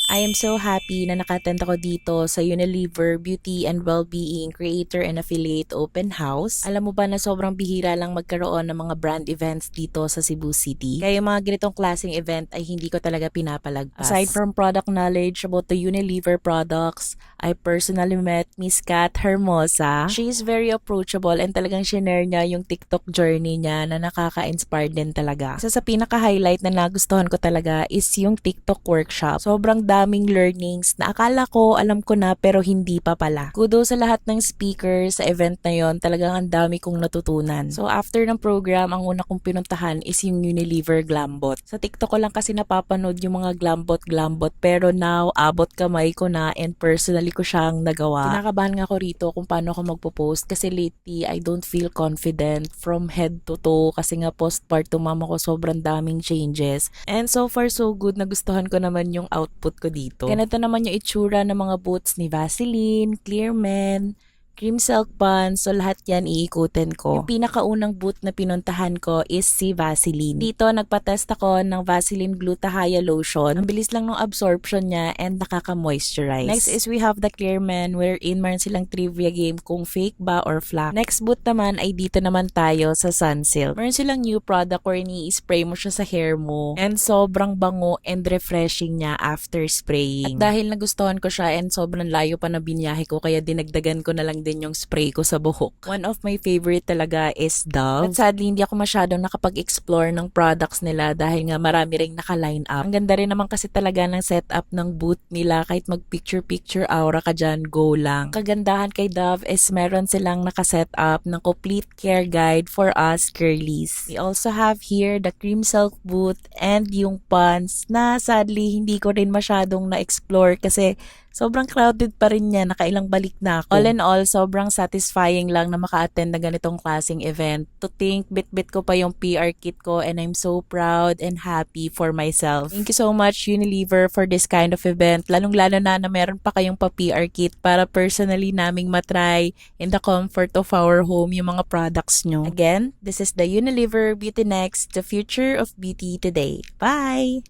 I am so happy na nakattend ako dito sa Unilever Beauty and Wellbeing Creator and Affiliate Open House. Alam mo ba na sobrang bihira lang magkaroon ng mga brand events dito sa Cebu City? Kaya yung mga ganitong klaseng event ay hindi ko talaga pinapalagpas. Aside from product knowledge about the Unilever products, I personally met Miss Kat Hermosa. She is very approachable and talagang shinare niya yung TikTok journey niya na nakaka-inspire din talaga. Isa sa pinaka-highlight na nagustuhan ko talaga is yung TikTok workshop. Sobrang daming learnings na akala ko alam ko na pero hindi pa pala. Kudos sa lahat ng speakers sa event na yon, talagang ang dami kong natutunan. So after ng program, ang una kong pinuntahan is yung Unilever Glambot. Sa TikTok ko lang kasi napapanood yung mga glambot pero now abot kamay ko na and personally ko siyang nagawa. Kinakabahan nga ako rito kung paano ako magpo-post kasi lately I don't feel confident from head to toe kasi nga postpartum mama ko sobrang daming changes. And so far so good, nagustuhan ko naman yung output ko dito. Ganito naman yung itsura ng mga boots ni Vaseline, Clearman, Cream Silk Pants, so lahat yan iikutin ko. Yung pinakaunang boot na pinuntahan ko is si Vaseline. Dito nagpa-test ako ng Vaseline Glutathione Lotion. Ang bilis lang ng absorption niya and nakaka-moisturize. Next is we have the Clearman wherein meron silang trivia game kung fake ba or flat. Next boot naman ay dito naman tayo sa Sunsilk. Meron silang new product wherein i-spray mo siya sa hair mo and sobrang bango and refreshing niya after spraying. At dahil nagustuhan ko siya and sobrang layo pa na binyahe ko kaya dinagdagan ko na lang din yung spray ko sa buhok. One of my favorite talaga is Dove. At sadly, hindi ako masyadong nakapag-explore ng products nila dahil nga marami ring naka-line up. Ang ganda rin naman kasi talaga ng setup ng booth nila. Kahit mag-picture-picture aura ka dyan, go lang. Ang kagandahan kay Dove is meron silang naka-set up ng complete care guide for us girlies. We also have here the Cream Silk boot and yung pants na sadly hindi ko rin masyadong na-explore kasi sobrang crowded pa rin niya, nakailang balik na ako. All in all, sobrang satisfying lang na maka-attend na ganitong klaseng event. To think, bit-bit ko pa yung PR kit ko and I'm so proud and happy for myself. Thank you so much Unilever for this kind of event. Lalong-lalo na meron pa kayong pa-PR kit para personally naming matry in the comfort of our home yung mga products nyo. Again, this is the Unilever Beauty Next, the future of beauty today. Bye!